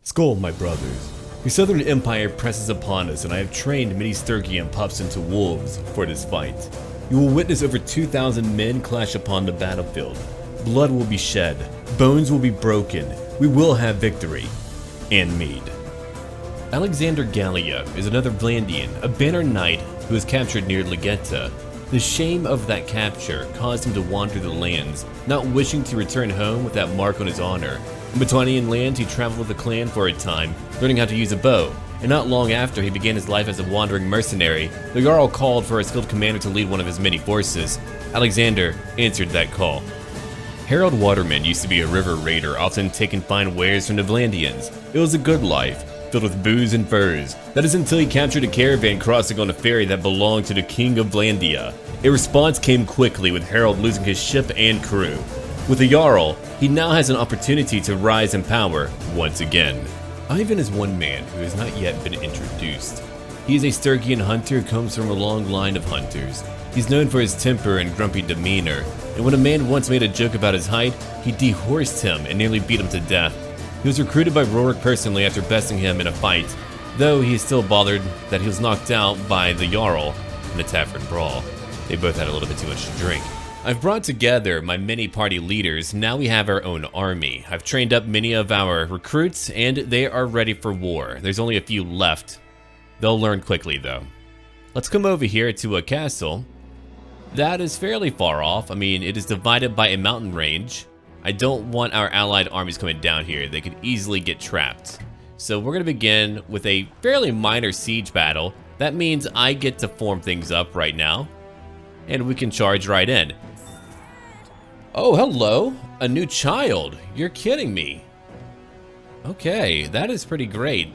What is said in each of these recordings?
Skull, my brothers. The Southern Empire presses upon us, and I have trained many Sturgian pups into wolves for this fight. You will witness over 2,000 men clash upon the battlefield. Blood will be shed, bones will be broken, we will have victory, and mead. Alexander Gallia is another Vlandian, a banner knight who was captured near Legetta. The shame of that capture caused him to wander the lands, not wishing to return home with that mark on his honor. In Battanian lands, he traveled with the clan for a time, learning how to use a bow, and not long after he began his life as a wandering mercenary, the Jarl called for a skilled commander to lead one of his many forces. Alexander answered that call. Harold Waterman used to be a river raider, often taking fine wares from the Vlandians. It was a good life, filled with booze and furs. That is until he captured a caravan crossing on a ferry that belonged to the King of Vlandia. A response came quickly, with Harold losing his ship and crew. With the Jarl, he now has an opportunity to rise in power once again. Ivan is one man who has not yet been introduced. He is a Sturgian hunter who comes from a long line of hunters. He's known for his temper and grumpy demeanor, and when a man once made a joke about his height, he dehorsed him and nearly beat him to death. He was recruited by Rurik personally after besting him in a fight, though he is still bothered that he was knocked out by the Jarl in a tavern brawl. They both had a little bit too much to drink. I've brought together my many party leaders. Now we have our own army. I've trained up many of our recruits, and they are ready for war. There's only a few left. They'll learn quickly, though. Let's come over here to a castle. That is fairly far off. I mean, it is divided by a mountain range. I don't want our allied armies coming down here. They could easily get trapped. So we're going to begin with a fairly minor siege battle. That means I get to form things up right now, and we can charge right in. Oh, hello, a new child. You're kidding me. Okay, that is pretty great.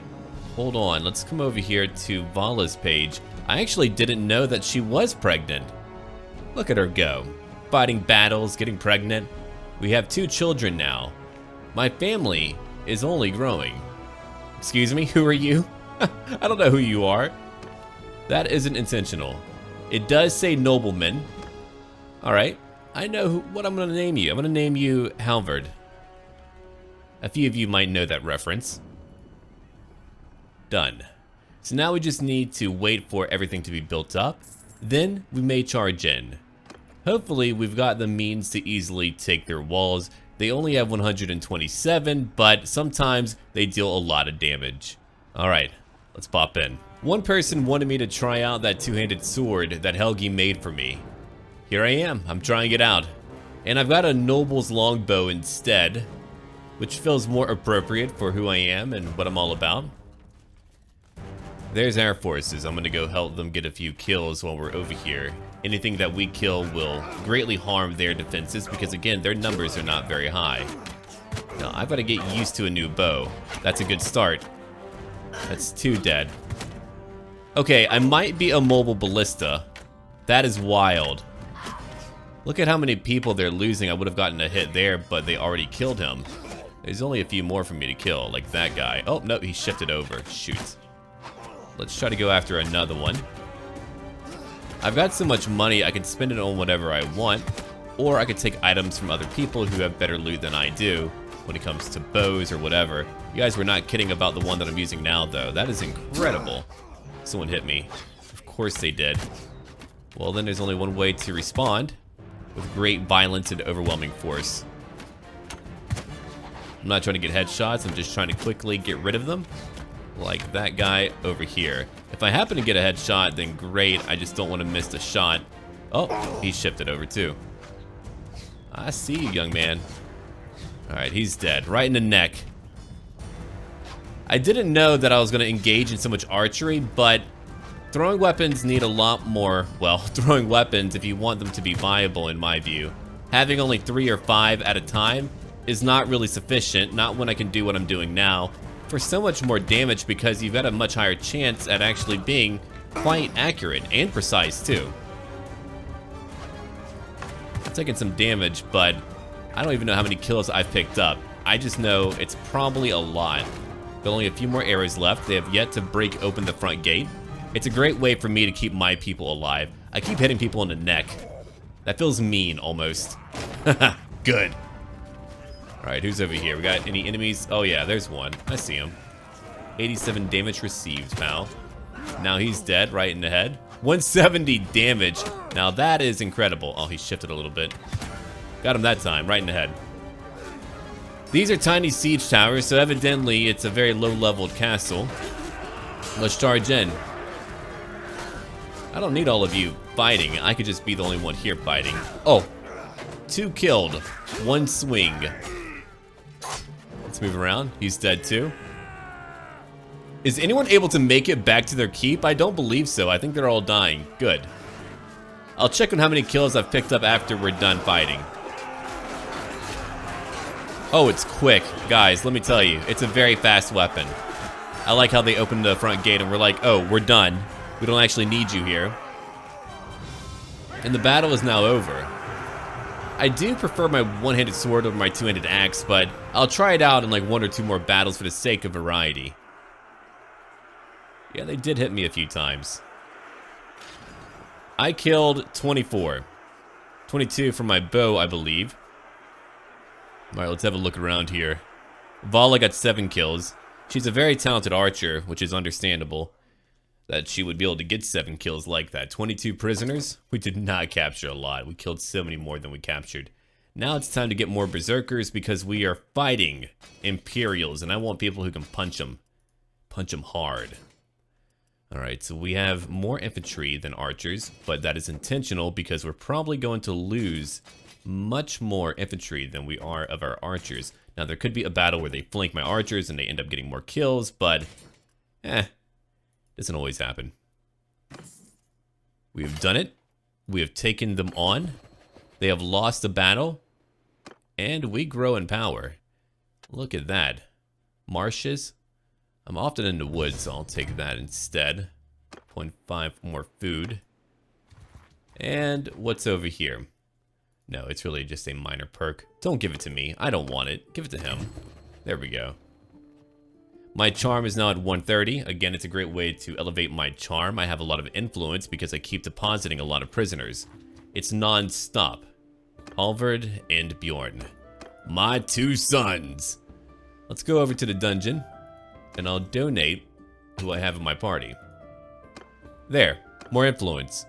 Hold on, let's come over here to Vala's page. I actually didn't know that she was pregnant. Look at her go, fighting battles, getting pregnant. We have 2 children now. My family is only growing. Excuse me, who are you? I don't know who you are. That isn't intentional. It does say nobleman. All right, I know what I'm gonna name you. I'm gonna name you Halvard. A few of you might know that reference. Done. So now we just need to wait for everything to be built up. Then we may charge in. Hopefully we've got the means to easily take their walls. They only have 127, but sometimes they deal a lot of damage. All right, let's pop in. One person wanted me to try out that two-handed sword that Helgi made for me. Here I am, I'm trying it out. And I've got a noble's longbow instead, which feels more appropriate for who I am and what I'm all about. There's our forces. I'm gonna go help them get a few kills while we're over here. Anything that we kill will greatly harm their defenses because, again, their numbers are not very high. Now, I've got to get used to a new bow. That's a good start. That's 2 dead. Okay, I might be a mobile ballista. That is wild. Look at how many people they're losing. I would have gotten a hit there, but they already killed him. There's only a few more for me to kill, like that guy. Oh, no, he shifted over. Shoot. Let's try to go after another one. I've got so much money, I can spend it on whatever I want, or I could take items from other people who have better loot than I do when it comes to bows or whatever. You guys were not kidding about the one that I'm using now, though. That is incredible. Someone hit me. Of course they did. Well, then there's only one way to respond, with great violence and overwhelming force. I'm not trying to get headshots, I'm just trying to quickly get rid of them. Like that guy over here. If I happen to get a headshot, then great. I just don't want to miss a shot. Oh, he shifted over too. I see you, young man. All right, he's dead. Right in the neck. I didn't know that I was going to engage in so much archery, but throwing weapons need a lot more, well, throwing weapons, if you want them to be viable in my view. Having only 3 or 5 at a time is not really sufficient, not when I can do what I'm doing now. For so much more damage because you've got a much higher chance at actually being quite accurate and precise too. I'm taking some damage, but I don't even know how many kills I've picked up. I just know it's probably a lot. There are only a few more arrows left. They have yet to break open the front gate. It's a great way for me to keep my people alive. I keep hitting people in the neck. That feels mean almost. Good. Alright, who's over here? We got any enemies? Oh yeah, there's one. I see him. 87 damage received, pal. Now he's dead, right in the head. 170 damage. Now that is incredible. Oh, he shifted a little bit. Got him that time, right in the head. These are tiny siege towers, so evidently it's a very low-leveled castle. Let's charge in. I don't need all of you fighting. I could just be the only one here fighting. Oh, 2 killed. 1 swing. Let's move around. He's dead too. Is anyone able to make it back to their keep? I don't believe so. I think they're all dying. Good. I'll check on how many kills I've picked up after we're done fighting. Oh, it's quick. Guys, let me tell you, it's a very fast weapon. I like how they opened the front gate and we're like, oh, we're done. We don't actually need you here. And the battle is now over. I do prefer my one-handed sword over my two-handed axe, but I'll try it out in like 1 or 2 more battles for the sake of variety. Yeah, they did hit me a few times. I killed 24. 22 from my bow, I believe. Alright, let's have a look around here. Vala got 7 kills. She's a very talented archer, which is understandable that she would be able to get 7 kills like that. 22 prisoners. We did not capture a lot. We killed so many more than we captured. Now it's time to get more berserkers because we are fighting Imperials, and I want people who can punch them. Punch them hard. Alright, so we have more infantry than archers, but that is intentional because we're probably going to lose much more infantry than we are of our archers. Now, there could be a battle where they flank my archers and they end up getting more kills, but doesn't always happen. We have done it. We have taken them on. They have lost the battle, and we grow in power. Look at that. Marshes. I'm often in the woods, so I'll take that instead. 0.5 more food. And what's over here? No, it's really just a minor perk. Don't give it to me. I don't want it. Give it to him. There we go. My charm is now at 130. Again, it's a great way to elevate my charm. I have a lot of influence because I keep depositing a lot of prisoners. It's non-stop. Halvard and Bjorn. My 2 sons. Let's go over to the dungeon, and I'll donate who I have in my party. There. More influence.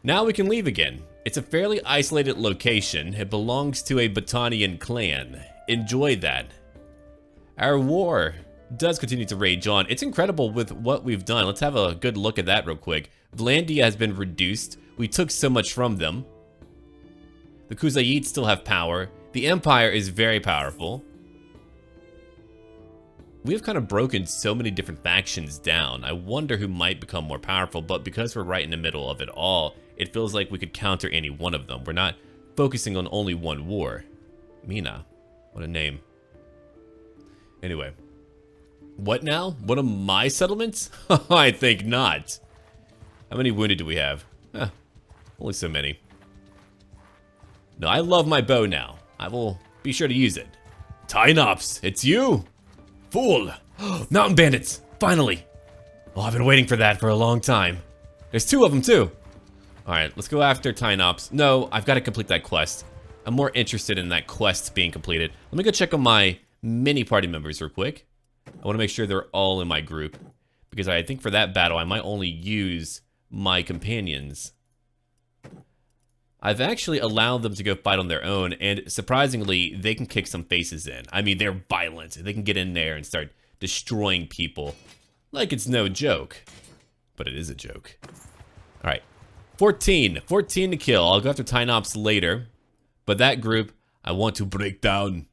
Now we can leave again. It's a fairly isolated location. It belongs to a Battanian clan. Enjoy that. Our war does continue to rage on. It's incredible with what we've done. Let's have a good look at that real quick. Vlandia has been reduced. We took so much from them. The Khuzaits still have power. The Empire is very powerful. We've kind of broken so many different factions down. I wonder who might become more powerful, but because we're right in the middle of it all, it feels like we could counter any one of them. We're not focusing on only one war. Mina. What a name. Anyway. What now? One of my settlements? I think not. How many wounded do we have? Only so many. No, I love my bow now. I will be sure to use it. Tynops, it's you! Fool! Mountain bandits! Finally! Oh, I've been waiting for that for a long time. There's 2 of them too. Alright, let's go after Tynops. No, I've got to complete that quest. I'm more interested in that quest being completed. Let me go check on my mini party members real quick. I want to make sure they're all in my group, because I think for that battle I might only use my companions. I've actually allowed them to go fight on their own, and surprisingly, they can kick some faces in. I mean, they're violent. They can get in there and start destroying people like it's no joke. But it is a joke. Alright. 14 to kill. I'll go after Tynops later. But that group, I want to break down.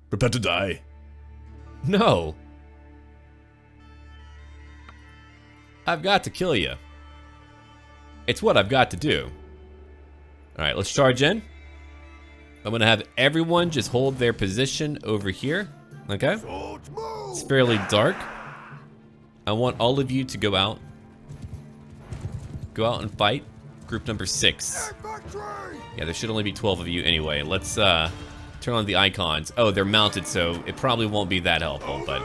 Prepare to die. No. I've got to kill you. It's what I've got to do. Alright, let's charge in. I'm gonna have everyone just hold their position over here. Okay? It's fairly dark. I want all of you to go out. Go out and fight. Group number 6. Yeah, there should only be 12 of you anyway. Let's turn on the icons. Oh, they're mounted, so it probably won't be that helpful, but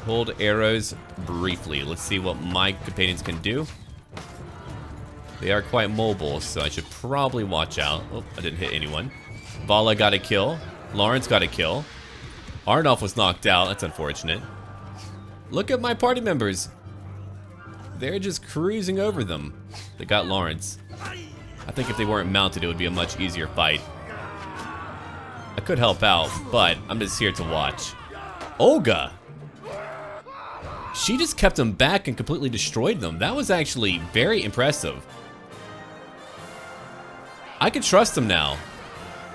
hold arrows briefly. Let's see what my companions can do. They are quite mobile, so I should probably watch out. Oh, I didn't hit anyone. Vala got a kill. Lawrence got a kill. Arnulf was knocked out. That's unfortunate. Look at my party members. They're just cruising over them. They got Lawrence. I think if they weren't mounted, it would be a much easier fight. I could help out, but I'm just here to watch. Olga! She just kept them back and completely destroyed them. That was actually very impressive. I can trust them now.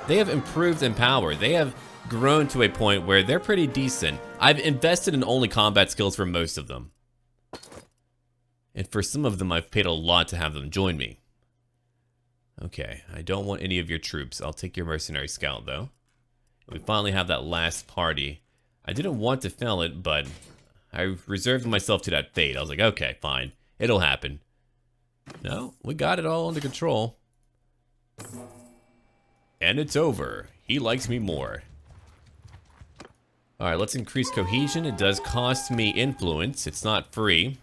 They have improved in power. They have grown to a point where they're pretty decent. I've invested in only combat skills for most of them. And for some of them, I've paid a lot to have them join me. Okay, I don't want any of your troops. I'll take your mercenary scout, though. We finally have that last party. I didn't want to fail it, but I reserved myself to that fate. I was like, okay, fine. It'll happen. No, we got it all under control. And it's over. He likes me more. Alright, let's increase cohesion. It does cost me influence. It's not free.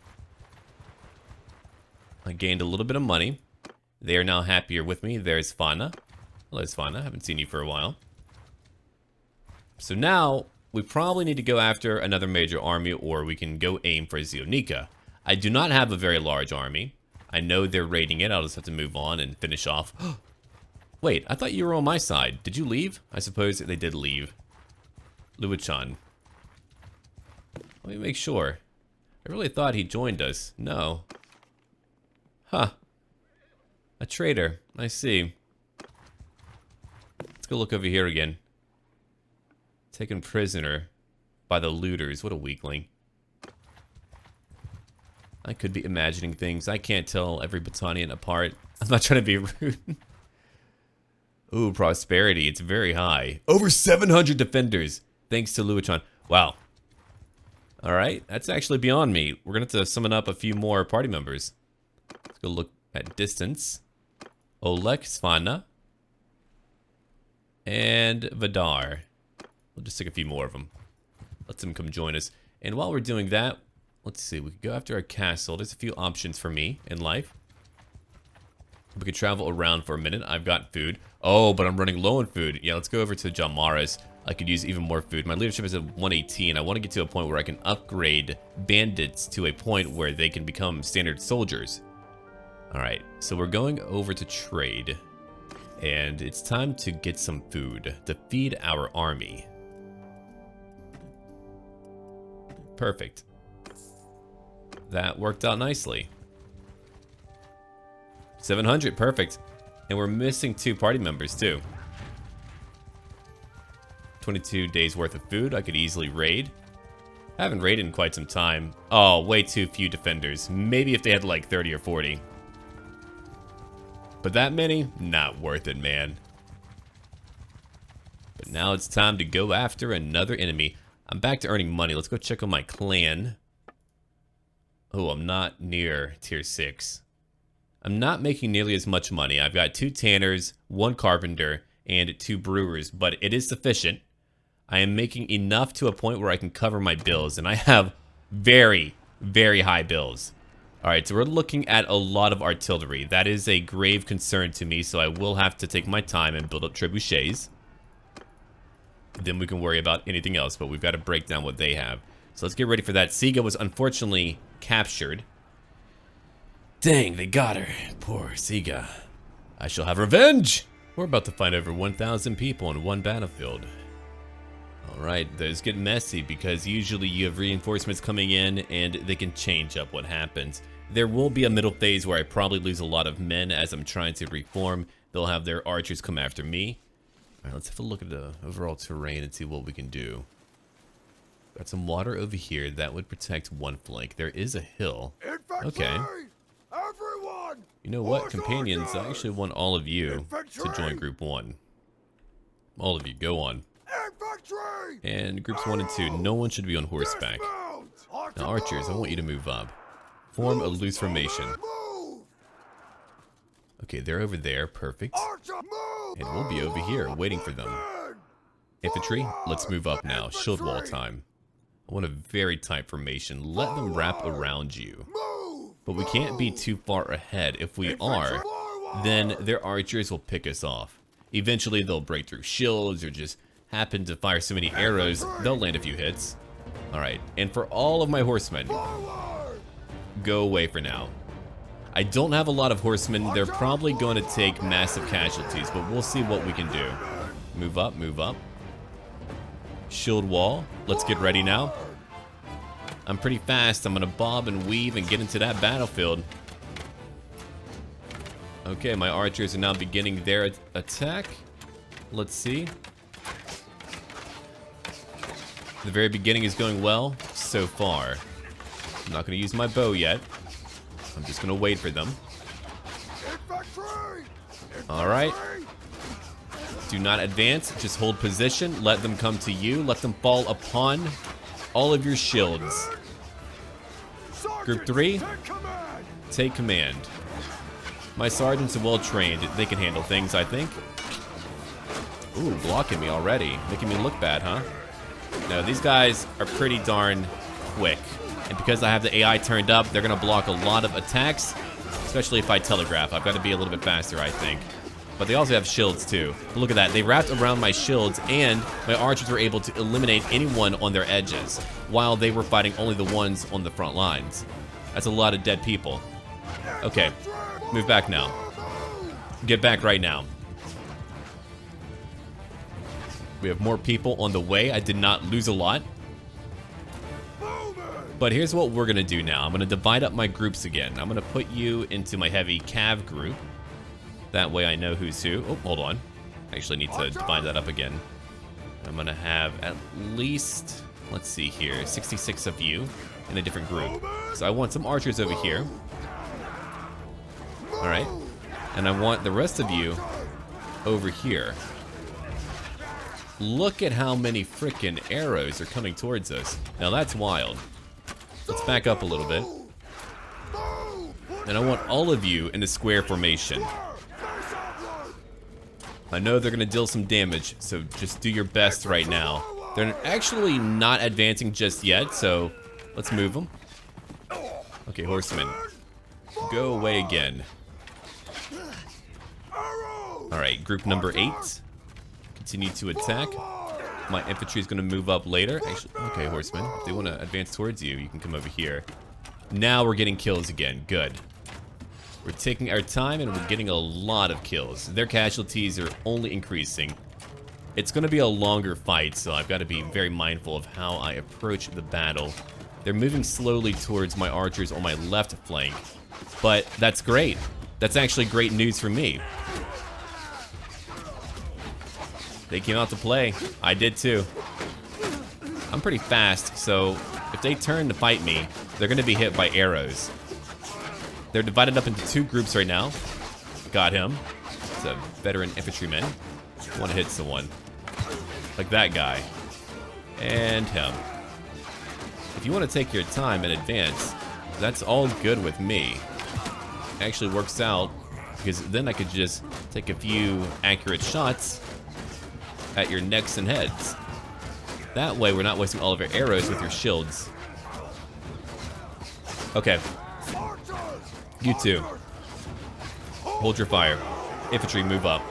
I gained a little bit of money. They are now happier with me. There's Fana. Hello, Fana. Haven't seen you for a while. So now, we probably need to go after another major army, or we can go aim for ZEONICA. I do not have a very large army. I know they're raiding it. I'll just have to move on and finish off. Wait, I thought you were on my side. Did you leave? I suppose they did leave. Luichan. Let me make sure. I really thought he joined us. No. Huh. A traitor. I see. Let's go look over here again. Taken prisoner by the looters. What a weakling. I could be imagining things. I can't tell every battalion apart. I'm not trying to be rude. Ooh, prosperity. It's very high. Over 700 defenders. Thanks to Luichan. Wow. Alright, that's actually beyond me. We're going to have to summon up a few more party members. Let's go look at distance. Oleg, Svana, and Vidar. We'll just take a few more of them. Let them come join us. And while we're doing that, let's see. We could go after a castle. There's a few options for me in life. We could travel around for a minute. I've got food. Oh, but I'm running low on food. Yeah, let's go over to Jamaras. I could use even more food. My leadership is at 118. I want to get to a point where I can upgrade bandits to a point where they can become standard soldiers. Alright, so we're going over to trade. And it's time to get some food to feed our army. Perfect. That worked out nicely. 700, perfect. And we're missing 2 party members too. 22 days worth of food. I could easily raid. I haven't raided in quite some time. Oh, way too few defenders. Maybe if they had like 30 or 40. But that many? Not worth it, man. But now it's time to go after another enemy. I'm back to earning money. Let's go check on my clan. Oh, I'm not near tier 6. I'm not making nearly as much money. I've got 2 tanners, 1 carpenter, and 2 brewers, but it is sufficient. I am making enough to a point where I can cover my bills, and I have very, very high bills. Alright, so we're looking at a lot of artillery. That is a grave concern to me, so I will have to take my time and build up trebuchets. Then we can worry about anything else, but we've got to break down what they have. So let's get ready for that. Siga was unfortunately captured. Dang, they got her. Poor Siga. I shall have revenge! We're about to fight over 1,000 people on one battlefield. Alright, those get messy because usually you have reinforcements coming in and they can change up what happens. There will be a middle phase where I probably lose a lot of men as I'm trying to reform. They'll have their archers come after me. Alright, let's have a look at the overall terrain and see what we can do. Got some water over here that would protect one flank. There is a hill. Okay. Everyone! You know what, companions, I actually want all of you to join group 1. All of you, go on. Infantry! And groups 1 and 2, no one should be on horseback. Now archers, I want you to move up. Form a loose formation. Okay, they're over there, perfect. And we'll be over here, waiting for them. Infantry, let's move up now, shield wall time. I want a very tight formation, let them wrap around you. but we can't be too far ahead. If we are, then their archers will pick us off. Eventually they'll break through shields or just happen to fire so many arrows, they'll land a few hits. Alright, and for all of my horsemen, go away for now. I don't have a lot of horsemen. They're probably going to take massive casualties, but we'll see what we can do. Move up, move up. Shield wall. Let's get ready now. I'm pretty fast. I'm going to bob and weave and get into that battlefield. Okay, my archers are now beginning their attack. Let's see. The very beginning is going well so far. I'm not going to use my bow yet. I'm just going to wait for them. Alright. Do not advance. Just hold position. Let them come to you. Let them fall upon all of your shields. Group 3, take command. My sergeants are well trained. They can handle things, I think. Ooh, blocking me already. Making me look bad, huh? No, these guys are pretty darn quick. And because I have the AI turned up, they're going to block a lot of attacks, especially if I telegraph. I've got to be a little bit faster, I think. But they also have shields, too. But look at that. They wrapped around my shields, and my archers were able to eliminate anyone on their edges, while they were fighting only the ones on the front lines. That's a lot of dead people. Okay, move back now. Get back right now. We have more people on the way. I did not lose a lot. But here's what we're gonna do now. I'm gonna divide up my groups again. I'm gonna put you into my heavy cav group. That way I know who's who. Oh, hold on. I actually need to divide that up again. I'm gonna have at least, let's see here, 66 of you in a different group. So I want some archers over here. Alright. And I want the rest of you over here. Look at how many frickin' arrows are coming towards us. Now that's wild. Let's back up a little bit. And I want all of you in the square formation. I know they're gonna deal some damage, so just do your best right now. They're actually not advancing just yet, so let's move them. Okay, horsemen. Go away again. Alright, group number 8. Continue to attack. My infantry is going to move up later. Actually, okay, horsemen. If they want to advance towards you, you can come over here. Now we're getting kills again. Good. We're taking our time and we're getting a lot of kills. Their casualties are only increasing. It's going to be a longer fight, so I've got to be very mindful of how I approach the battle. They're moving slowly towards my archers on my left flank. But that's great. That's actually great news for me. They came out to play. I did too. I'm pretty fast, so if they turn to fight me, they're going to be hit by arrows. They're divided up into 2 groups right now. Got him. It's a veteran infantryman. Want to hit someone. Like that guy. And him. If you want to take your time and advance, that's all good with me. Actually works out, because then I could just take a few accurate shots at your necks and heads. That way we're not wasting all of your arrows with your shields. Okay. You two. Hold your fire. Infantry, move up.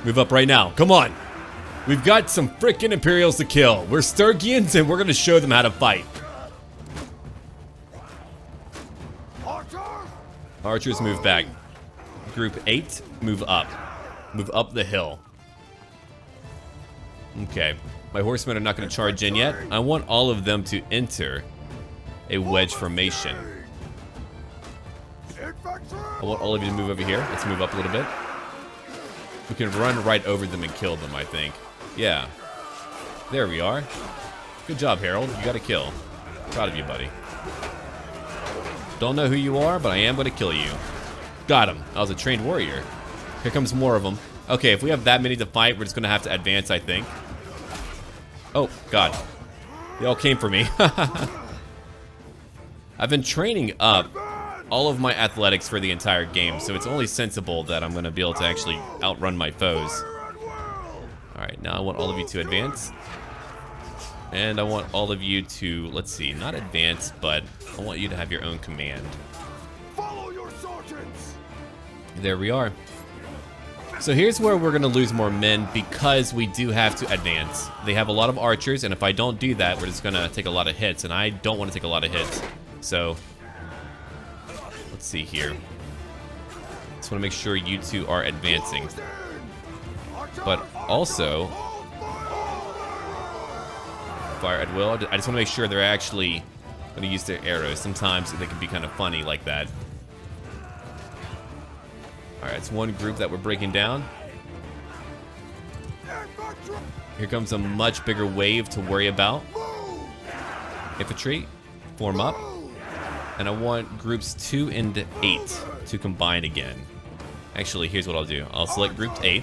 Move up right now. Come on. We've got some frickin' Imperials to kill. We're Sturgians and we're gonna show them how to fight. Archers, move back. Group 8, move up. Move up the hill. Okay, my horsemen are not going to charge in yet. I want all of them to enter a wedge formation. I want all of you to move over here. Let's move up a little bit. We can run right over them and kill them, I think. Yeah. There we are. Good job, Harold. You got a kill. Proud of you, buddy. Don't know who you are, but I am going to kill you. Got him. I was a trained warrior. Here comes more of them. Okay, if we have that many to fight, we're just going to have to advance, I think. Oh, God. They all came for me. I've been training up all of my athletics for the entire game, so it's only sensible that I'm going to be able to actually outrun my foes. Alright, now I want all of you to advance. And I want all of you to, let's see, not advance, but I want you to have your own command. There we are. So here's where we're gonna lose more men because we do have to advance. They have a lot of archers, and if I don't do that, we're just gonna take a lot of hits, and I don't want to take a lot of hits. So let's see here. Just want to make sure you two are advancing, but also fire at will. I just want to make sure they're actually gonna use their arrows. Sometimes they can be kind of funny like that. Alright, it's one group that we're breaking down. Here comes a much bigger wave to worry about. Infantry, form up. And I want groups 2 and 8 to combine again. Actually, here's what I'll do. I'll select group 8.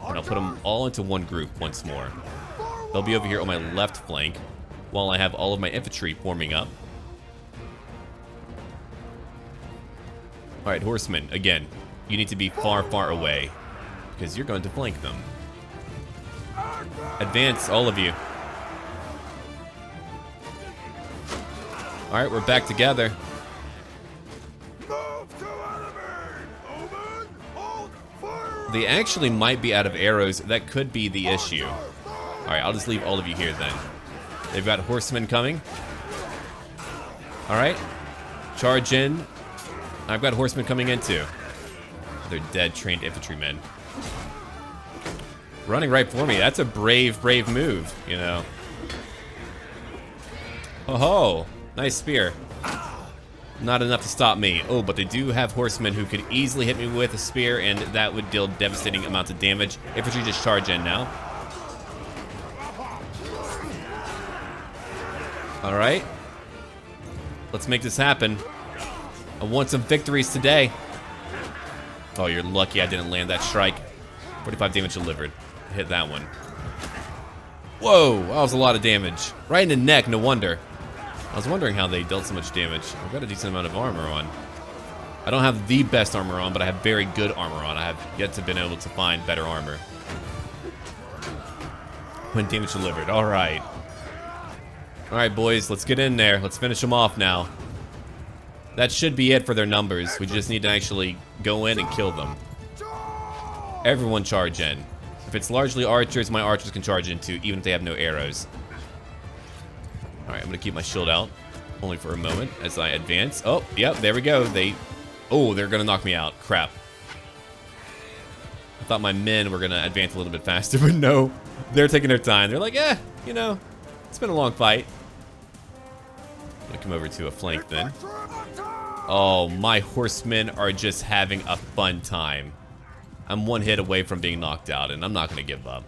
And I'll put them all into one group once more. They'll be over here on my left flank while I have all of my infantry forming up. Alright, horsemen, again, you need to be far, far away because you're going to flank them. Advance, all of you. Alright, we're back together. They actually might be out of arrows. That could be the issue. Alright, I'll just leave all of you here then. They've got horsemen coming. Alright, charge in. I've got horsemen coming in too. They're dead trained infantrymen. Running right for me. That's a brave, brave move, you know. Oh ho! Nice spear. Not enough to stop me. Oh, but they do have horsemen who could easily hit me with a spear, and that would deal devastating amounts of damage. Infantry just charge in now. Alright. Let's make this happen. I want some victories today. Oh, you're lucky I didn't land that strike. 45 damage delivered. Hit that one. Whoa, that was a lot of damage. Right in the neck, no wonder. I was wondering how they dealt so much damage. I've got a decent amount of armor on. I don't have the best armor on, but I have very good armor on. I have yet to been able to find better armor. When damage delivered, all right. All right, boys, let's get in there. Let's finish them off now. That should be it for their numbers. We just need to actually go in and kill them. Everyone charge in. If it's largely archers, my archers can charge in too, even if they have no arrows. Alright, I'm gonna keep my shield out. Only for a moment as I advance. Oh, yep, there we go. They're gonna knock me out. Crap. I thought my men were gonna advance a little bit faster, but no. They're taking their time. They're like, you know, it's been a long fight. I'm gonna come over to a flank then. Oh, my horsemen are just having a fun time. I'm one hit away from being knocked out, and I'm not gonna give up.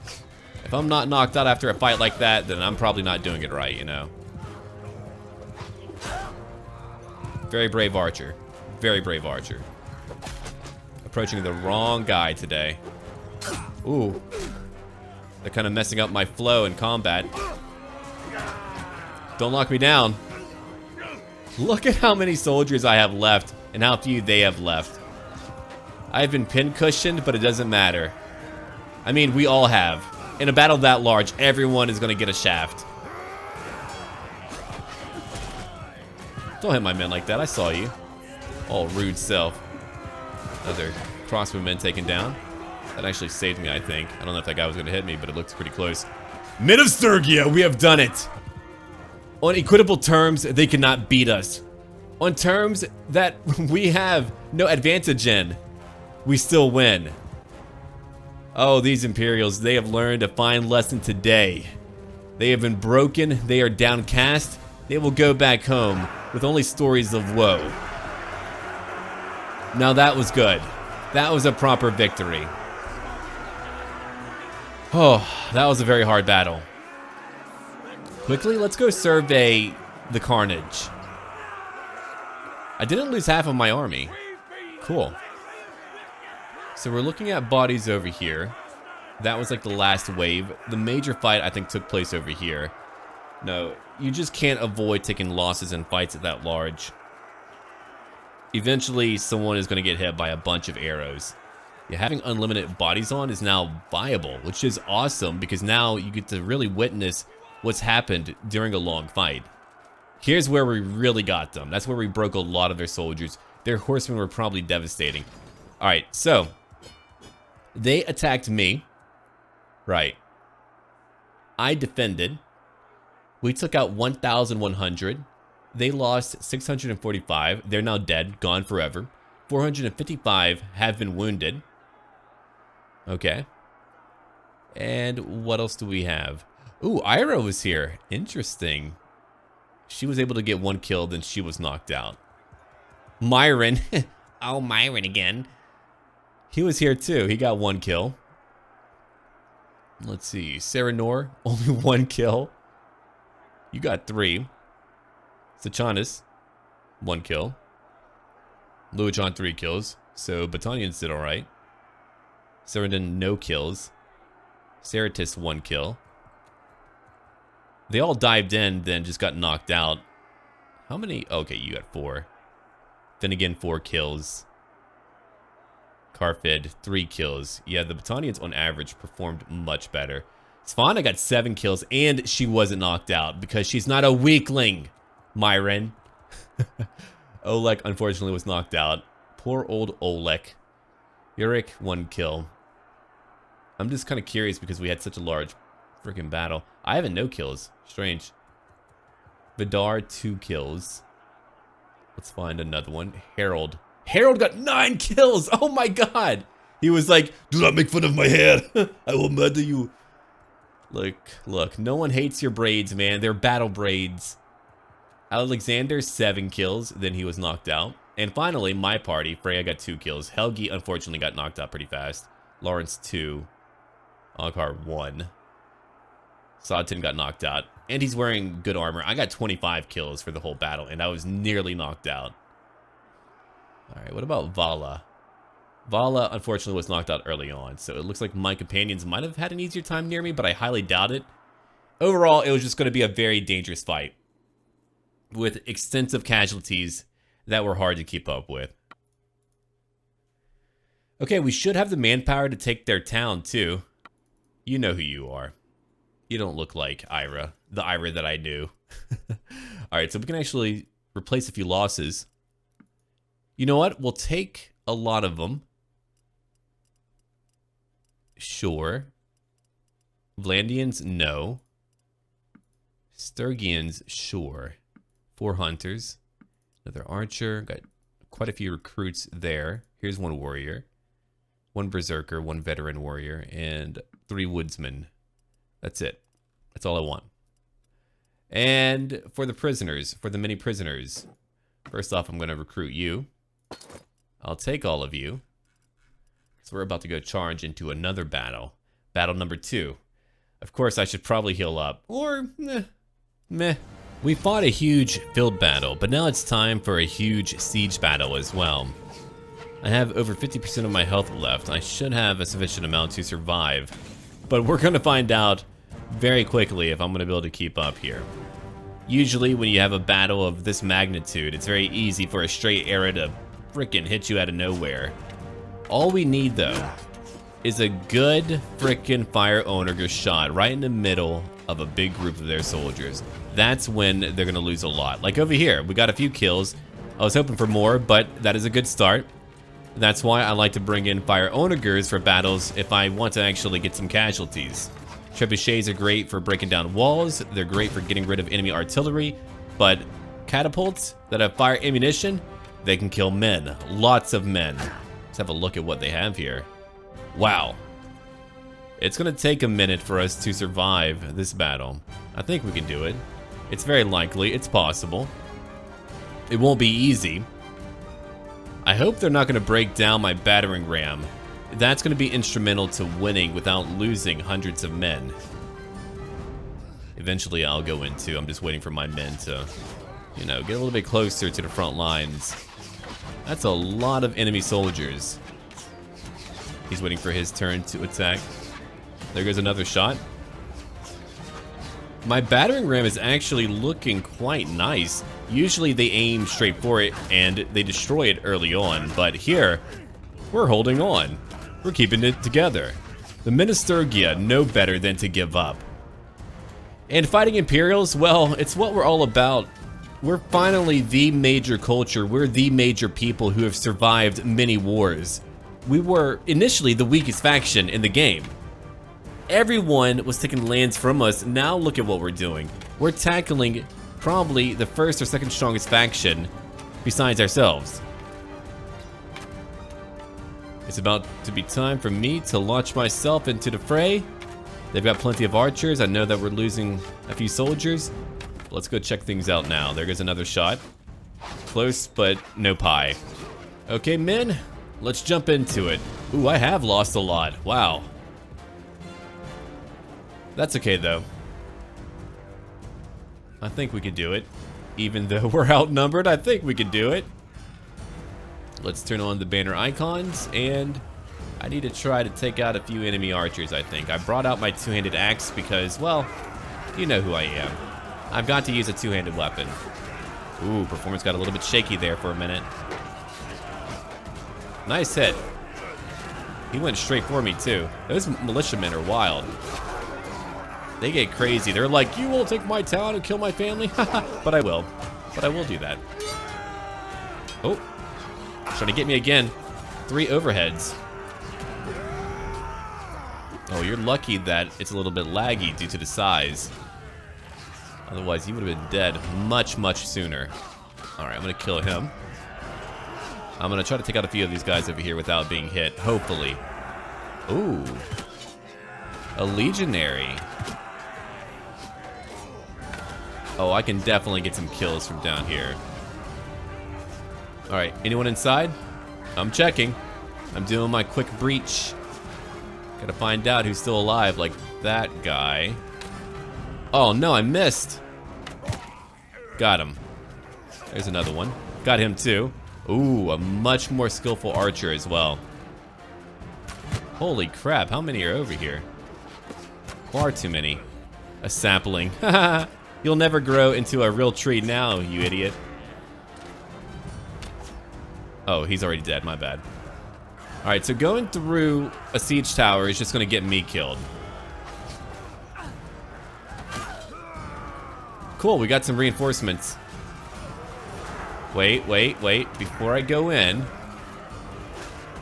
If I'm not knocked out after a fight like that, then I'm probably not doing it right, you know. Very brave archer. Very brave archer. Approaching the wrong guy today. Ooh. They're kind of messing up my flow in combat. Don't lock me down. Look at how many soldiers I have left and how few they have left. I've been pin-cushioned, but it doesn't matter. I mean, we all have. In a battle that large, everyone is going to get a shaft. Don't hit my men like that. I saw you. Oh, rude self. Another crossbowman taken down. That actually saved me, I think. I don't know if that guy was going to hit me, but it looks pretty close. Men of Sturgia, we have done it. On equitable terms, they cannot beat us. On terms that we have no advantage in, we still win. Oh, these Imperials, they have learned a fine lesson today. They have been broken, they are downcast, they will go back home with only stories of woe. Now that was good. That was a proper victory. Oh, that was a very hard battle. Quickly, let's go survey the carnage. I didn't lose half of my army. Cool. So we're looking at bodies over here. That was like the last wave. The major fight, I think, took place over here. No, you just can't avoid taking losses in fights at that large. Eventually, someone is going to get hit by a bunch of arrows. Yeah, having unlimited bodies on is now viable, which is awesome because now you get to really witness what's happened during a long fight. Here's where we really got them. That's where we broke a lot of their soldiers. Their horsemen were probably devastating. Alright, so they attacked me. Right. I defended. We took out 1,100. They lost 645. They're now dead, gone forever. 455 have been wounded. Okay. And what else do we have? Ooh, Ira was here. Interesting. She was able to get 1 kill, then she was knocked out. Myron. Oh, Myron again. He was here too. He got 1 kill. Let's see. Sarah Noor, only 1 kill. You got 3. Sachanis, 1 kill. Luajon, 3 kills. So Batanians did alright. Sarandon, no kills. Ceratus, 1 kill. They all dived in, then just got knocked out. How many? Okay, you got 4. Finnegan, 4 kills. Carfid, 3 kills. Yeah, the Batanians on average performed much better. Svana got 7 kills, and she wasn't knocked out because she's not a weakling, Myron. Oleg, unfortunately, was knocked out. Poor old Oleg. Rurik, 1 kill. I'm just kind of curious because we had such a large freaking battle. I have no kills. Strange. Vidar, 2 kills. Let's find another one. Harold. Harold got 9 kills. Oh my god. He was like, do not make fun of my hair. I will murder you. Look. No one hates your braids, man. They're battle braids. Alexander, 7 kills. Then he was knocked out. And finally, my party. Freya got 2 kills. Helgi, unfortunately, got knocked out pretty fast. Lawrence, 2. Algar, 1. Sodton got knocked out. And he's wearing good armor. I got 25 kills for the whole battle, and I was nearly knocked out. Alright, what about Vala? Vala, unfortunately, was knocked out early on, so it looks like my companions might have had an easier time near me, but I highly doubt it. Overall, it was just going to be a very dangerous fight with extensive casualties that were hard to keep up with. Okay, we should have the manpower to take their town, too. You know who you are. You don't look like Ira, the Ira that I knew. Alright, so we can actually replace a few losses. You know what? We'll take a lot of them. Sure. Vlandians, no. Sturgians, sure. 4 hunters. Another archer. Got quite a few recruits there. Here's 1 warrior. 1 berserker, 1 veteran warrior, and 3 woodsmen. That's it. That's all I want. And for the prisoners, for the many prisoners. First off, I'm going to recruit you. I'll take all of you. So we're about to go charge into another battle. Battle number 2. Of course, I should probably heal up. Or, meh. We fought a huge field battle, but now it's time for a huge siege battle as well. I have over 50% of my health left. I should have a sufficient amount to survive. But we're going to find out very quickly if I'm going to be able to keep up here. Usually when you have a battle of this magnitude, it's very easy for a straight arrow to frickin' hit you out of nowhere. All we need though is a good frickin' fire onager shot right in the middle of a big group of their soldiers. That's when they're going to lose a lot. Like over here, we got a few kills. I was hoping for more, but that is a good start. That's why I like to bring in fire onagers for battles if I want to actually get some casualties. Trebuchets are great for breaking down walls. They're great for getting rid of enemy artillery. But catapults that have fire ammunition, they can kill men. Lots of men. Let's have a look at what they have here. Wow. It's going to take a minute for us to survive this battle. I think we can do it. It's very likely. It's possible. It won't be easy. I hope they're not going to break down my battering ram. That's going to be instrumental to winning without losing hundreds of men. Eventually I'll go into, I'm just waiting for my men to, you know, get a little bit closer to the front lines. That's a lot of enemy soldiers. He's waiting for his turn to attack. There goes another shot. My battering ram is actually looking quite nice. Usually they aim straight for it and they destroy it early on, but here, we're holding on. We're keeping it together. The men of Sturgia know better than to give up. And fighting Imperials, well, it's what we're all about We're finally the major culture. We're the major people who have survived many wars. We were initially the weakest faction in the game. Everyone was taking lands from us. Now look at what we're doing. We're tackling probably the first or second strongest faction besides ourselves. It's about to be time for me to launch myself into the fray. They've got plenty of archers. I know that we're losing a few soldiers. Let's go check things out now. There goes another shot. Close, but no pie. Okay, men, let's jump into it. Ooh, I have lost a lot. Wow. That's okay, though. I think we could do it. Even though we're outnumbered, I think we could do it. Let's turn on the banner icons, and I need to try to take out a few enemy archers, I think. I brought out my two-handed axe because, well, you know who I am. I've got to use a two-handed weapon. Ooh, performance got a little bit shaky there for a minute. Nice hit. He went straight for me, too. Those militiamen are wild. They get crazy. They're like, you will take my town and kill my family? But I will. But I will do that. Oh. Trying to get me again. 3 overheads. Oh, you're lucky that it's a little bit laggy due to the size. Otherwise, you would have been dead much, much sooner. Alright, I'm going to kill him. I'm going to try to take out a few of these guys over here without being hit, hopefully. Ooh. A legionary. Oh, I can definitely get some kills from down here. Alright, anyone inside? I'm checking. I'm doing my quick breach. Gotta find out who's still alive, like that guy. Oh no, I missed. Got him. There's another one. Got him too. Ooh, a much more skillful archer as well. Holy crap, how many are over here? Far too many. A sapling. You'll never grow into a real tree now, you idiot. Oh, he's already dead, my bad. Alright, so going through a siege tower is just gonna get me killed. Cool, we got some reinforcements. Wait, wait, wait, before I go in.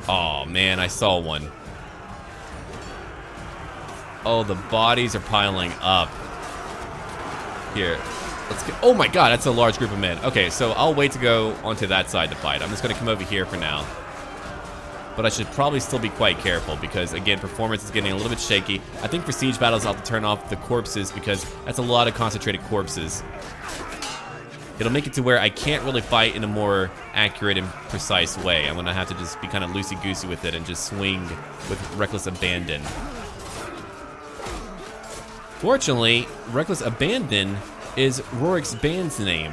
Oh man, I saw one. Oh, the bodies are piling up. Here, let's go. Oh my god, that's a large group of men. Okay, so I'll wait to go onto that side to fight. I'm just gonna come over here for now. But I should probably still be quite careful because, again, performance is getting a little bit shaky. I think for siege battles, I'll have to turn off the corpses because that's a lot of concentrated corpses. It'll make it to where I can't really fight in a more accurate and precise way. I'm gonna have to just be kind of loosey-goosey with it and just swing with reckless abandon. Fortunately, Reckless Abandon is Rurik's band's name.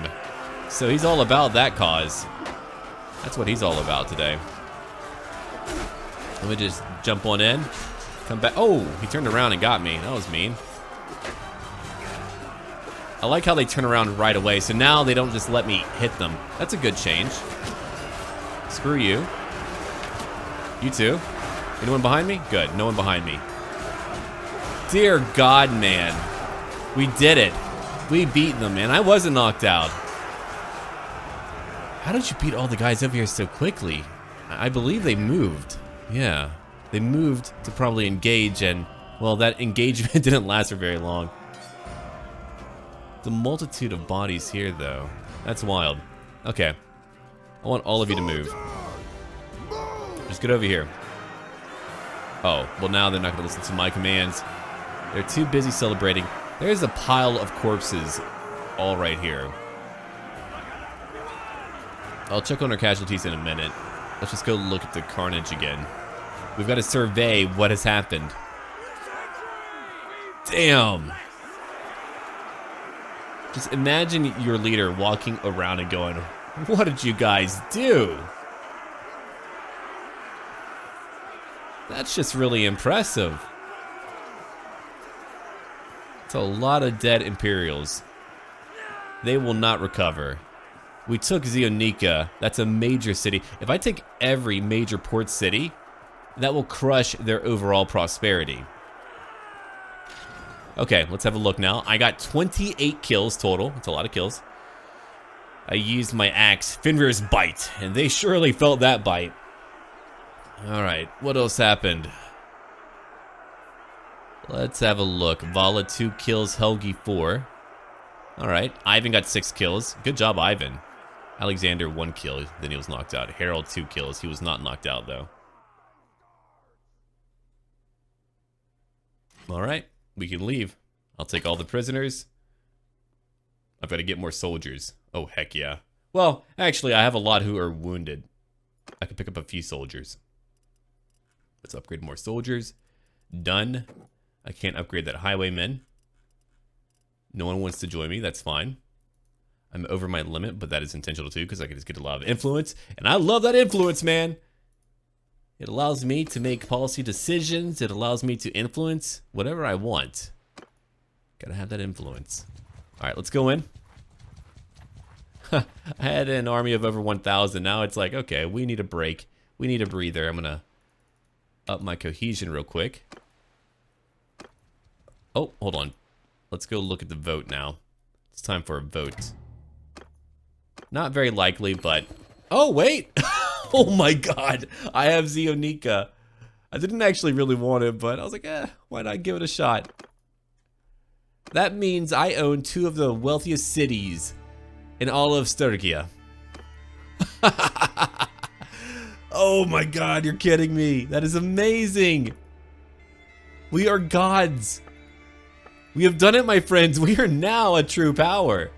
So he's all about that cause. That's what he's all about today. Let me just jump on in. Come back. Oh, he turned around and got me. That was mean. I like how they turn around right away, so now they don't just let me hit them. That's a good change. Screw you. You too. Anyone behind me? Good, no one behind me. Dear God, man. We did it. We beat them, man. I wasn't knocked out. How did you beat all the guys over here so quickly? I believe they moved. Yeah. They moved to probably engage, and, well, that engagement didn't last for very long. The multitude of bodies here, though. That's wild. Okay. I want all of you to move. Just get over here. Oh, well now they're not going to listen to my commands. They're too busy celebrating. There's a pile of corpses all right here. I'll check on our casualties in a minute. Let's just go look at the carnage again. We've got to survey what has happened. Damn. Just imagine your leader walking around and going, what did you guys do? That's just really impressive. It's a lot of dead Imperials. They will not recover. We took ZEONICA. That's a major city. If I take every major port city, that will crush their overall prosperity. Okay, let's have a look now. I got 28 kills total. That's a lot of kills. I used my axe, Fenrir's Bite, and they surely felt that bite. Alright, what else happened? Let's have a look. Vala 2 kills, Helgi 4. Alright, Ivan got 6 kills. Good job, Ivan. Alexander 1 kill, then he was knocked out. Harold 2 kills, he was not knocked out though. Alright, we can leave. I'll take all the prisoners. I've got to get more soldiers. Oh, heck yeah. Well, actually, I have a lot who are wounded. I can pick up a few soldiers. Let's upgrade more soldiers. Done. I can't upgrade that highwayman. No one wants to join me. That's fine. I'm over my limit, but that is intentional too, because I can just get a lot of influence. And I love that influence, man. It allows me to make policy decisions. It allows me to influence whatever I want. Gotta have that influence. Alright, let's go in. I had an army of over 1,000. Now it's like, okay, we need a break. We need a breather. I'm gonna up my cohesion real quick. Oh, hold on. Let's go look at the vote now. It's time for a vote. Not very likely, but... Oh, wait! Oh my god! I have ZEONICA. I didn't actually really want it, but I was like, why not give it a shot? That means I own 2 of the wealthiest cities in all of Sturgia. Oh my god, you're kidding me. That is amazing. We are gods. We have done it, my friends. We are now a true power.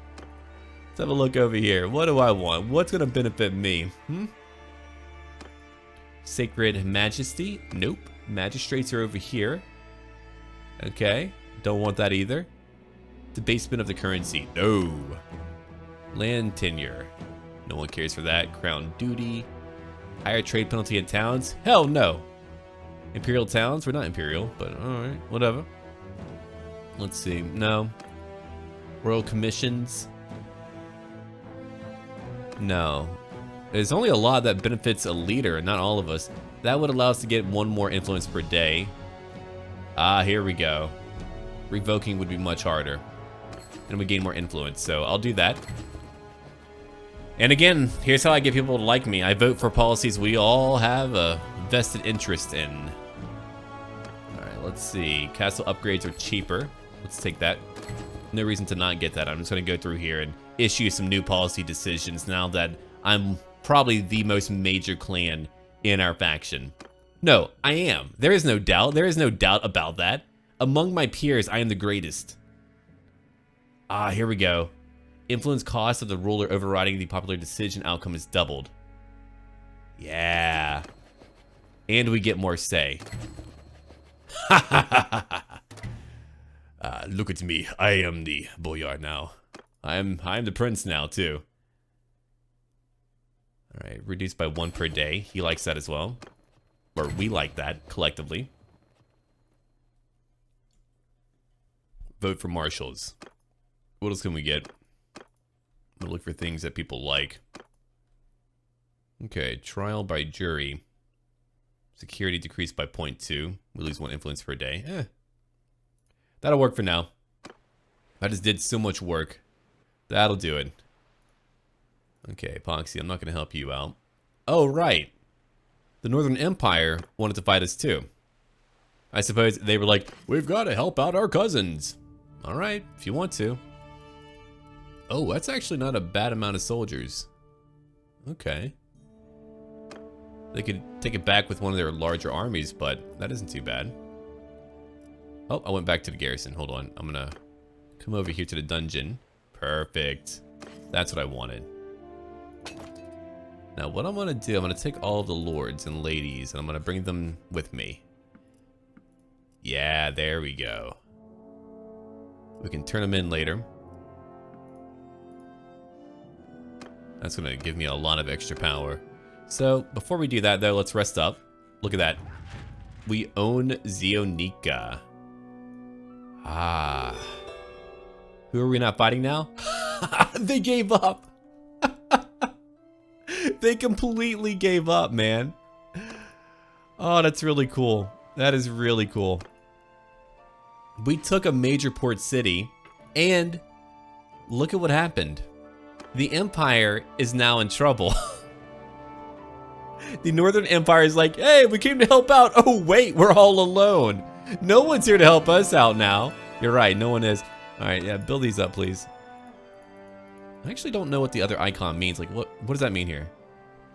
Let's have a look over here. What do I want? What's gonna benefit me? Sacred Majesty? Nope. Magistrates are over here. Okay. Don't want that either. Debasement of the currency. No. Land tenure. No one cares for that. Crown duty. Higher trade penalty in towns? Hell no. Imperial towns? We're not imperial, but alright. Whatever. Let's see. No. Royal commissions? No. There's only a lot that benefits a leader, not all of us. That would allow us to get 1 more influence per day. Ah, here we go. Revoking would be much harder. And we gain more influence, so I'll do that. And again, here's how I get people to like me. I vote for policies we all have a vested interest in. Alright, let's see. Castle upgrades are cheaper. Let's take that. No reason to not get that. I'm just going to go through here and issue some new policy decisions now that I'm probably the most major clan in our faction. No, I am. There is no doubt. There is no doubt about that. Among my peers, I am the greatest. Ah, here we go. Influence cost of the ruler overriding the popular decision outcome is doubled. Yeah. And we get more say. Look at me. I am the boyar now. I'm the prince now too. Alright, reduced by 1 per day. He likes that as well. Or we like that collectively. Vote for marshals. What else can we get? I'm gonna look for things that people like. Okay, trial by jury. Security decreased by 0.2. We lose 1 influence per day. That'll work for now. I just did so much work. That'll do it. Okay, Epoxy, I'm not gonna help you out. Oh, right. The Northern Empire wanted to fight us too. I suppose they were like, we've got to help out our cousins. Alright, if you want to. Oh, that's actually not a bad amount of soldiers. Okay. They could take it back with one of their larger armies, but that isn't too bad. Oh, I went back to the garrison. Hold on. I'm gonna come over here to the dungeon. Perfect. That's what I wanted. Now, what I'm gonna do, I'm gonna take all of the lords and ladies, and I'm gonna bring them with me. Yeah, there we go. We can turn them in later. That's gonna give me a lot of extra power. So, before we do that though, let's rest up. Look at that. We own ZEONICA. Ah. Who are we not fighting now? They gave up. They completely gave up, man. Oh, that's really cool. That is really cool. We took a major port city, and look at what happened. The Empire is now in trouble. The Northern Empire is like, hey, we came to help out. Oh, wait, we're all alone. No one's here to help us out now. You're right, no one is. All right, yeah, build these up, please. I actually don't know what the other icon means. Like, what does that mean here?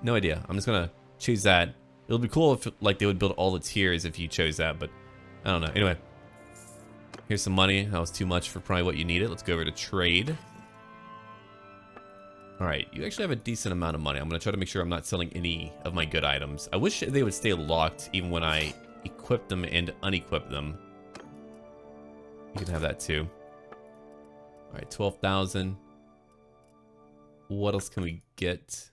No idea. I'm just gonna choose that. It'll be cool if, like, they would build all the tiers if you chose that, but I don't know. Anyway, here's some money. That was too much for probably what you needed. Let's go over to trade. All right, you actually have a decent amount of money. I'm gonna try to make sure I'm not selling any of my good items. I wish they would stay locked even when I equip them and unequip them. You can have that too. All right, 12,000. What else can we get?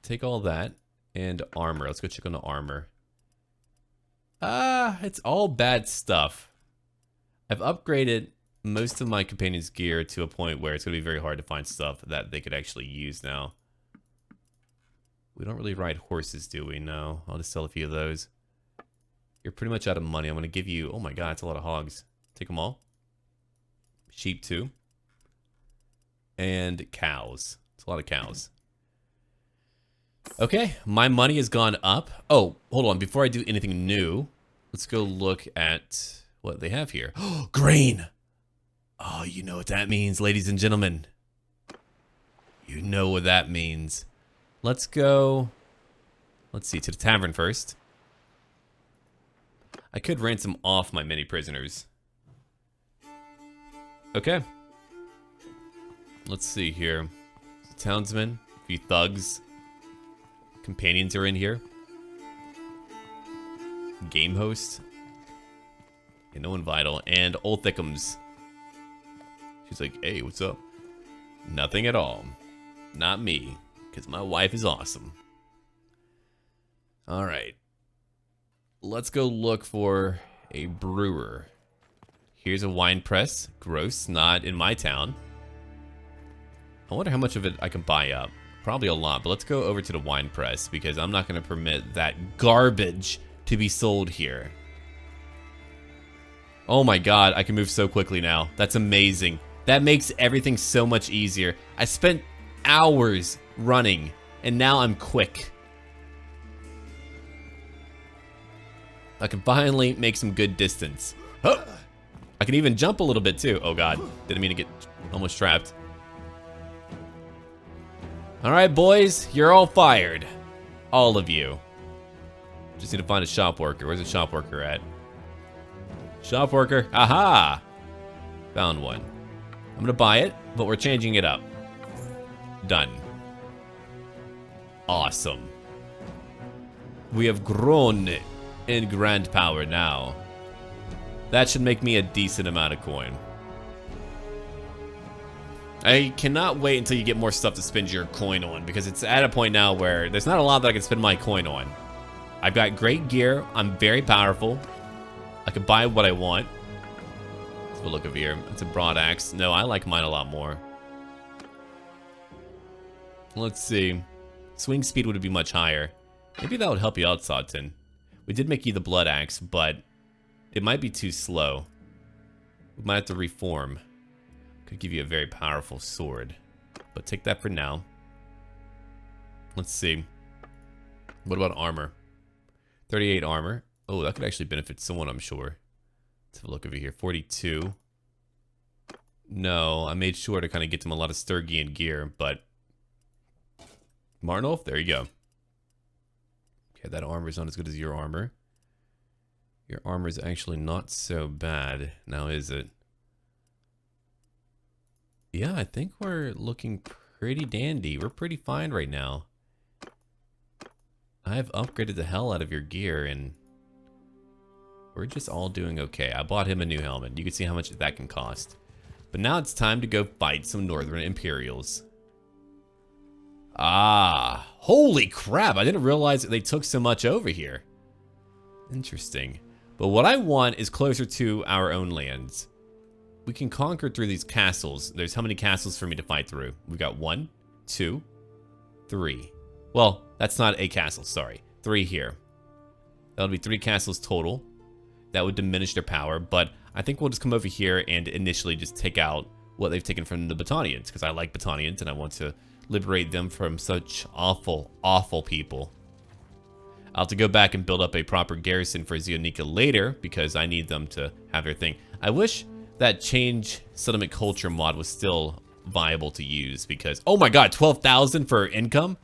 Take all that and armor. Let's go check on the armor. It's all bad stuff. I've upgraded most of my companions' gear to a point where it's going to be very hard to find stuff that they could actually use now. We don't really ride horses, do we? No. I'll just sell a few of those. You're pretty much out of money. I'm going to give you... Oh my god, it's a lot of hogs. Take them all. Sheep too. And cows. It's a lot of cows. Okay, my money has gone up. Oh, hold on. Before I do anything new, let's go look at what they have here. Oh, grain! Oh, you know what that means, ladies and gentlemen. You know what that means. Let's go... Let's see, to the tavern first. I could ransom off my many prisoners. Okay. Let's see here. Townsmen, a few thugs. Companions are in here. Game host. Okay, no one vital. And Old Thickums. She's like, hey, what's up? Nothing at all. Not me, because my wife is awesome. Alright. Let's go look for a brewer. Here's a wine press. Gross, not in my town. I wonder how much of it I can buy up. Probably a lot, but let's go over to the wine press because I'm not going to permit that garbage to be sold here. Oh my god, I can move so quickly now. That's amazing. That makes everything so much easier. I spent hours running, and now I'm quick. I can finally make some good distance. Oh! I can even jump a little bit too. Oh god, didn't mean to get almost trapped. Alright boys, you're all fired. All of you. Just need to find a shop worker. Where's the shop worker at? Shop worker, aha! Found one. I'm gonna buy it, but we're changing it up. Done. Awesome. We have grown in grand power now. That should make me a decent amount of coin. I cannot wait until you get more stuff to spend your coin on, because it's at a point now where there's not a lot that I can spend my coin on. I've got great gear. I'm very powerful. I can buy what I want. Let's have a look over here. It's a broad axe. No, I like mine a lot more. Let's see. Swing speed would be much higher. Maybe that would help you out, Sawton. We did make you the blood axe, but it might be too slow. We might have to reform. Could give you a very powerful sword, but take that for now. Let's see. What about armor? 38 armor. Oh, that could actually benefit someone, I'm sure. Let's have a look over here. 42. No, I made sure to kind of get them a lot of Sturgian gear, but Marnolf, there you go. Okay, that armor is not as good as your armor. Your armor is actually not so bad. Now, is it? Yeah, I think we're looking pretty dandy. We're pretty fine right now. I've upgraded the hell out of your gear, and we're just all doing okay. I bought him a new helmet. You can see how much that can cost. But now it's time to go fight some Northern Imperials. Ah, holy crap. I didn't realize that they took so much over here. Interesting. But what I want is closer to our own lands. We can conquer through these castles. There's how many castles for me to fight through? We've got 1, 2, 3. Well, that's not a castle, sorry. 3 here. That'll be 3 castles total. That would diminish their power, but I think we'll just come over here and initially just take out what they've taken from the Battanians, because I like Battanians and I want to liberate them from such awful, awful people. I'll have to go back and build up a proper garrison for ZEONICA later, because I need them to have their thing. I wish that change settlement culture mod was still viable to use, because, oh my god, 12,000 for income?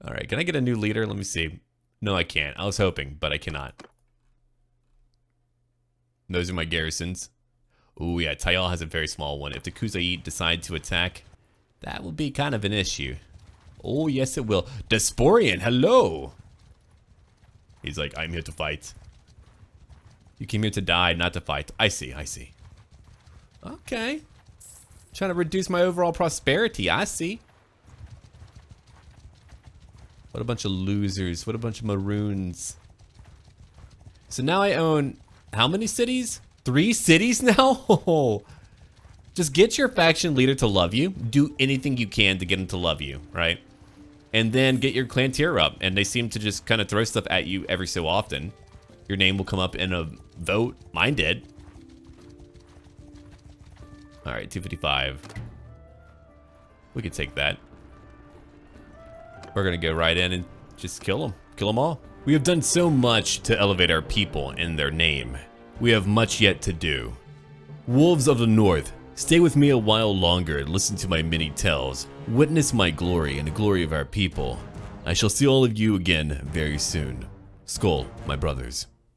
Alright, can I get a new leader? Let me see. No, I can't. I was hoping, but I cannot. Those are my garrisons. Ooh, yeah, Tayal has a very small one. If the Kuzait decide to attack, that will be kind of an issue. Oh, yes, it will. Desporian, hello! He's like, I'm here to fight. You came here to die, not to fight. I see, I see. Okay. Trying to reduce my overall prosperity, I see. What a bunch of losers. What a bunch of maroons. So now I own how many cities? 3 cities now? Just get your faction leader to love you. Do anything you can to get him to love you, right? And then get your clan tier up. And they seem to just kind of throw stuff at you every so often. Your name will come up in a vote. Mine did. Alright, 255. We could take that. We're gonna go right in and just kill them. Kill them all. We have done so much to elevate our people and their name. We have much yet to do. Wolves of the North, stay with me a while longer and listen to my many tales. Witness my glory and the glory of our people. I shall see all of you again very soon. Skull, my brothers.